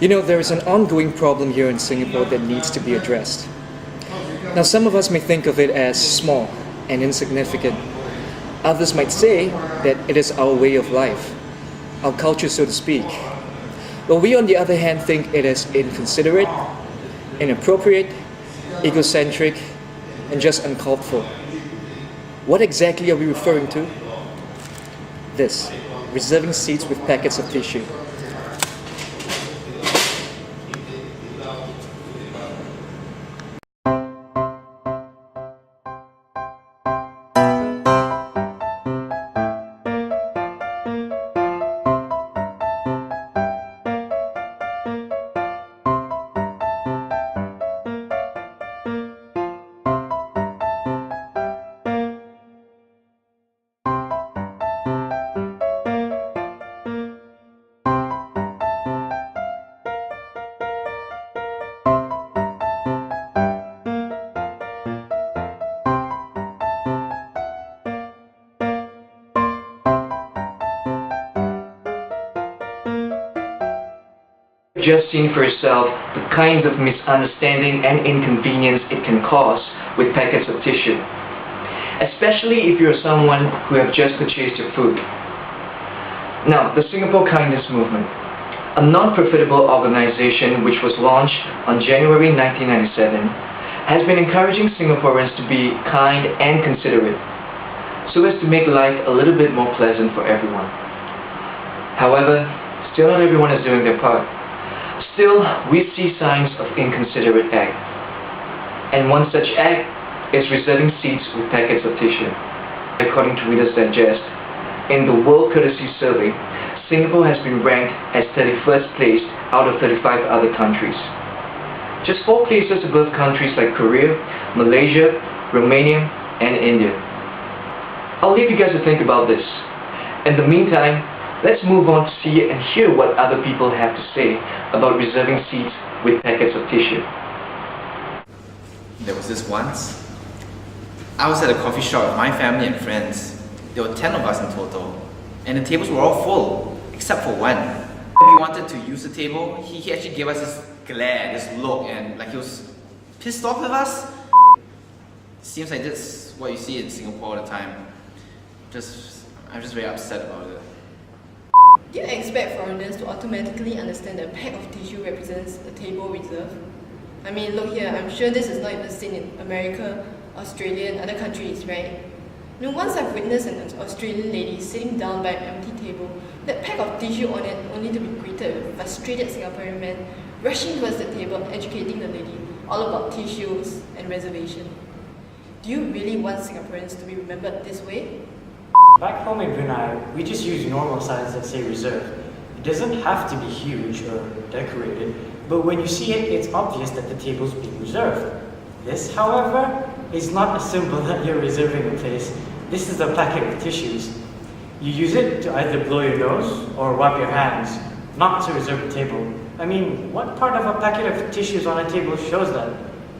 You know, there is an ongoing problem here in Singapore that needs to be addressed. Now, some of us may think of it as small and insignificant. Others might say that it is our way of life, our culture, so to speak. But we, on the other hand, think it is inconsiderate, inappropriate, egocentric, and just uncalled for. What exactly are we referring to? This, reserving seats with packets of tissue. Just seen for yourself the kinds of misunderstanding and inconvenience it can cause with packets of tissue. Especially if you're someone who have just purchased your food. Now, the Singapore Kindness Movement, a non-profitable organization which was launched on January 1997, has been encouraging Singaporeans to be kind and considerate, so as to make life a little bit more pleasant for everyone. However, still not everyone is doing their part. Still, we see signs of inconsiderate act. And one such act is reserving seats with packets of tissue. According to Reader's Digest, in the World Courtesy Survey, Singapore has been ranked as 31st place out of 35 other countries. Just 4 places above countries like Korea, Malaysia, Romania, and India. I'll leave you guys to think about this. In the meantime, let's move on to see and hear what other people have to say about reserving seats with packets of tissue. There was this once. I was at a coffee shop with my family and friends. There were 10 of us in total, and the tables were all full, except for one. When we wanted to use the table, he actually gave us this glare, this look, and like he was pissed off with us. Seems like this is what you see in Singapore all the time. I'm just very upset about it. Do you expect foreigners to automatically understand that a pack of tissue represents a table reserved? I mean, look here, I'm sure this is not even seen in America, Australia and other countries, right? You know, once I've witnessed an Australian lady sitting down by an empty table, that pack of tissue on it only to be greeted with frustrated Singaporean men rushing towards the table and educating the lady all about tissues and reservation. Do you really want Singaporeans to be remembered this way? Back home in Brunei, we just use normal signs that say reserved. It doesn't have to be huge or decorated, but when you see it, it's obvious that the table's being reserved. This, however, is not a symbol that you're reserving a place. This is a packet of tissues. You use it to either blow your nose or wipe your hands, not to reserve a table. I mean, what part of a packet of tissues on a table shows that?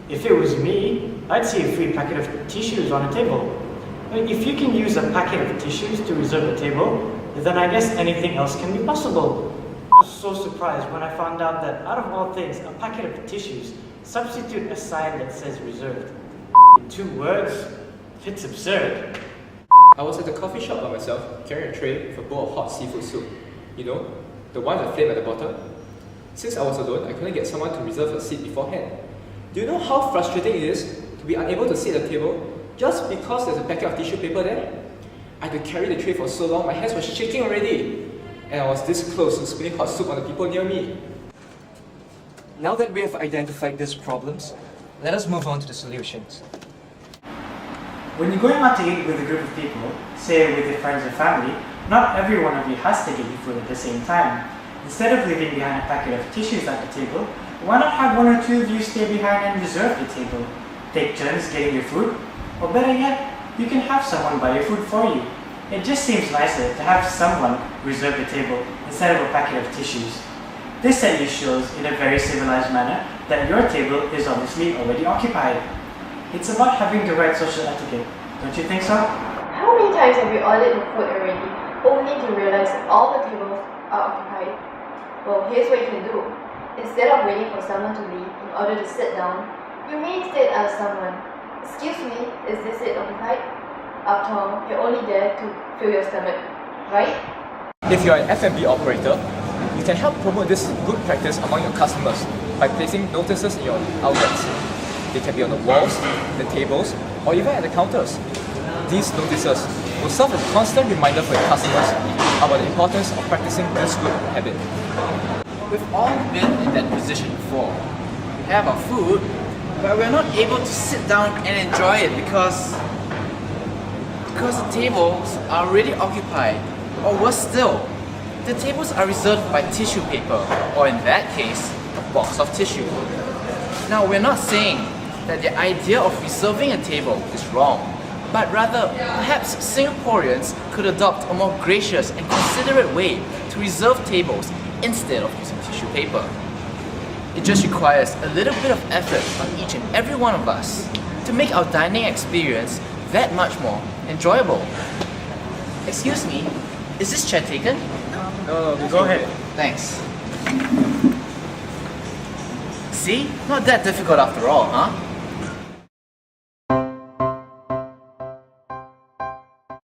If it was me, I'd see a free packet of tissues on a table. If you can use a packet of tissues to reserve a table, then I guess anything else can be possible. I was so surprised when I found out that out of all things, a packet of tissues substitute a sign that says reserved. In 2 words, it's absurd. I was at the coffee shop by myself, carrying a tray with a bowl of hot seafood soup. You know, the one with the flame at the bottom. Since I was alone, I couldn't get someone to reserve a seat beforehand. Do you know how frustrating it is to be unable to sit at the table just because there's a packet of tissue paper there? I had to carry the tray for so long, my hands were shaking already. And I was this close to spilling hot soup on the people near me. Now that we have identified these problems, let us move on to the solutions. When you're going out to eat with a group of people, say with your friends or family, not every one of you has to get your food at the same time. Instead of leaving behind a packet of tissues at the table, why not have 1 or 2 of you stay behind and reserve the table? Take turns getting your food, or better yet, you can have someone buy your food for you. It just seems nicer to have someone reserve the table instead of a packet of tissues. This at least shows in a very civilized manner that your table is obviously already occupied. It's about having the right social etiquette, don't you think so? How many times have you ordered your food already, only to realize that all the tables are occupied? Well, here's what you can do. Instead of waiting for someone to leave in order to sit down, you may instead ask someone, "Excuse me, is this seat occupied?" After all, you're only there to fill your stomach, right? If you're an F&B operator, you can help promote this good practice among your customers by placing notices in your outlets. They can be on the walls, the tables, or even at the counters. These notices will serve as a constant reminder for your customers about the importance of practicing this good habit. We've all been in that position before. We have our food, but we're not able to sit down and enjoy it because the tables are already occupied. Or worse still, the tables are reserved by tissue paper, or in that case, a box of tissue. Now, we're not saying that the idea of reserving a table is wrong, but rather, perhaps Singaporeans could adopt a more gracious and considerate way to reserve tables instead of using tissue paper. It just requires a little bit of effort on each and every one of us to make our dining experience that much more enjoyable. Excuse me, is this chair taken? No, go ahead. Thanks. See? Not that difficult after all, huh?